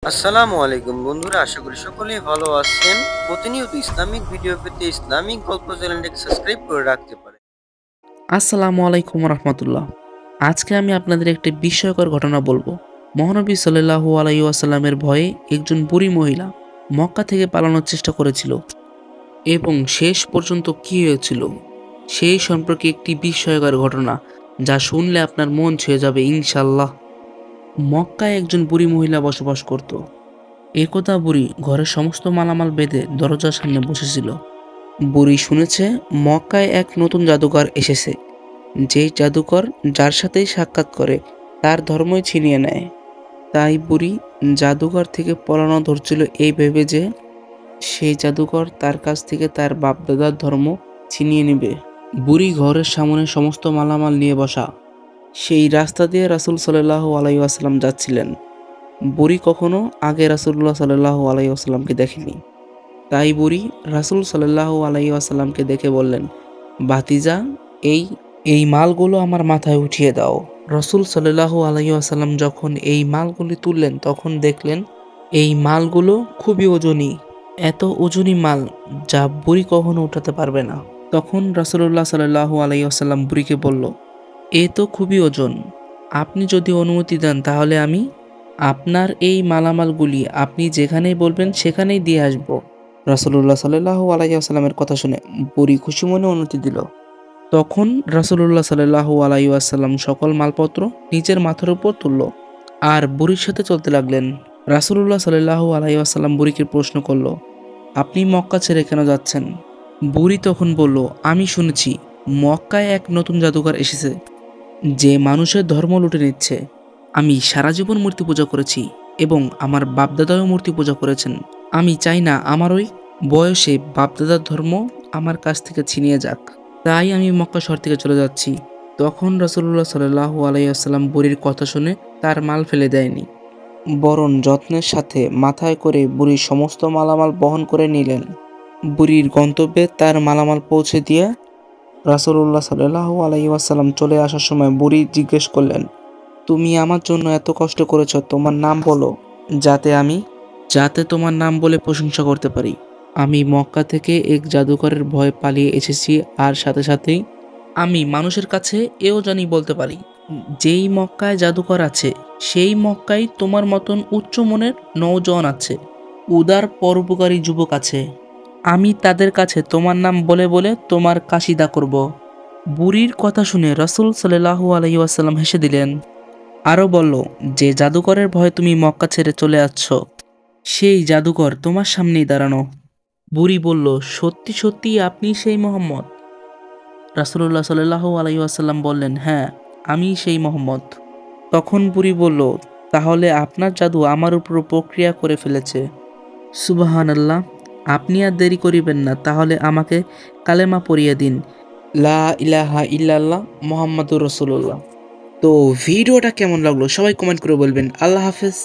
আসসালামু আলাইকুম বন্ধুরা, আশা করি সকলেই ভালো আছেন। প্রতিনিয়ত ইসলামিক ভিডিও পেতে ইসলামিক গল্প চ্যানেলটিকে সাবস্ক্রাইব করে রাখতে পারেন। আসসালামু আলাইকুম রহমতুল্লাহ। আজকে আমি আপনাদের একটি বিস্ময়কর ঘটনা বলবো। মহানবী সাল্লাল্লাহু আলাইহি ওয়াসাল্লামের ভয়ে একজন বুড়ি মহিলা মক্কা থেকে পালানোর চেষ্টা করেছিল এবং শেষ পর্যন্ত কি হয়েছিল সেই সম্পর্কে একটি বিস্ময়কর ঘটনা, যা শুনলে আপনার মন ছুঁয়ে যাবে ইনশাল্লাহ। মক্কায় একজন বুড়ি মহিলা বসবাস করত। একদা বুড়ি ঘরের সমস্ত মালামাল বেঁধে দরজার সামনে বসেছিল। বুড়ি শুনেছে মক্কায় এক নতুন জাদুকর এসেছে, যেই জাদুকর যার সাথেই সাক্ষাৎ করে তার ধর্মই ছিনিয়ে নেয়। তাই বুড়ি জাদুকর থেকে পলানো ধরছিল এই ভেবে যে সেই জাদুকর তার কাছ থেকে তার বাপদাদার ধর্ম ছিনিয়ে নেবে। বুড়ি ঘরের সামনে সমস্ত মালামাল নিয়ে বসা। সেই রাস্তা দিয়ে রাসূল সাল্লাল্লাহু আলাইহি ওয়াসাল্লাম যাচ্ছিলেন। বুড়ি কখনো আগে রাসূলুল্লাহ সাল্লাল্লাহু আলাইহি ওয়াসাল্লামকে দেখেনি। তাই বুড়ি রাসূল সাল্লাল্লাহু আলাইহি ওয়াসাল্লামকে দেখে বললেন, ভাতিজা, এই এই মালগুলো আমার মাথায় উঠিয়ে দাও। রাসূল সাল্লাল্লাহু আলাইহি ওয়াসাল্লাম যখন এই মালগুলি তুললেন তখন দেখলেন এই মালগুলো খুবই ওজনী, এত ওজনী মাল যা বুড়ি কখনো উঠাতে পারবে না। তখন রাসূলুল্লাহ সাল্লাল্লাহু আলাইহি ওয়াসাল্লাম বুড়িকে বলল, এ তো খুবই ওজন, আপনি যদি অনুমতি দেন তাহলে আমি আপনার এই মালামালগুলি আপনি যেখানেই বলবেন সেখানেই দিয়ে আসবো। রাসূলুল্লাহ সাল্লাল্লাহু আলাইহি ওয়াসাল্লামের কথা শুনে বুড়ি খুশি মনে অনুমতি দিল। তখন রাসূলুল্লাহ সাল্লাল্লাহু আলাইহি ওয়াসাল্লাম সকল মালপত্র নিজের মাথার উপর তুলল আর বুড়ির সাথে চলতে লাগলেন। রাসূলুল্লাহ সাল্লাল্লাহু আলাইহি ওয়াসাল্লাম বুড়িকে প্রশ্ন করল, আপনি মক্কা ছেড়ে কেন যাচ্ছেন? বুড়ি তখন বলল, আমি শুনেছি মক্কায় এক নতুন জাদুকর এসেছে, যে মানুষের ধর্ম লুটে নিচ্ছে। আমি সারা জীবন মূর্তি পূজা করেছি এবং আমার বাপদাদাও মূর্তি পূজা করেছেন। আমি চাই না আমার ওই বয়সে বাপদাদার ধর্ম আমার কাছ থেকে ছিনিয়ে যাক। তাই আমি মক্কা শহর থেকে চলে যাচ্ছি। তখন রাসূলুল্লাহ সাল্লাল্লাহু আলাইহি ওয়াসাল্লাম বুড়ির কথা শুনে তার মাল ফেলে দেয়নি, বরং যত্নের সাথে মাথায় করে বুড়ির সমস্ত মালামাল বহন করে নিলেন। বুড়ির গন্তব্যে তার মালামাল পৌঁছে দিয়ে রাসূলুল্লাহ সাল্লাল্লাহু আলাইহি ওয়াসাল্লাম চলে আসার সময় বুড়ি জিজ্ঞেস করলেন, তুমি আমার জন্য এত কষ্ট করেছ, তোমার নাম বলো, যাতে তোমার নাম বলে প্রশংসা করতে পারি। আমি মক্কা থেকে এক জাদুকরের ভয় পালিয়ে এসেছি, আর সাথে সাথেই আমি মানুষের কাছে এও জানি বলতে পারি, যেই মক্কায় জাদুকর আছে সেই মক্কায় তোমার মতন উচ্চ মনের নওজোয়ান আছে, উদার পরোপকারী যুবক আছে। আমি তাদের কাছে তোমার নাম বলে বলে তোমার কাশিদা করব। বুড়ির কথা শুনে রাসূল সাল্লাল্লাহু আলাইহি ওয়াসাল্লাম হেসে দিলেন। আরও বলল, যে জাদুকরের ভয়ে তুমি মক্কা ছেড়ে চলে যাচ্ছ সেই জাদুকর তোমার সামনেই দাঁড়ানো। বুড়ি বলল, সত্যি সত্যি আপনি সেই মোহাম্মদ? রাসূলুল্লাহ সাল্লাল্লাহু আলাইহি ওয়াসাল্লাম বললেন, হ্যাঁ, আমি সেই মোহাম্মদ। তখন বুড়ি বলল, তাহলে আপনার জাদু আমার উপর প্রক্রিয়া করে ফেলেছে। সুবহানাল্লাহ, আপনি আর দেরি করিবেন না, তাহলে আমাকে কালেমা পড়িয়ে দিন, লা ইলাহা ইল্লাল্লাহ মুহাম্মাদুর রাসূলুল্লাহ। তো ভিডিওটা কেমন লাগলো সবাই কমেন্ট করে বলবেন। আল্লাহ হাফেজ।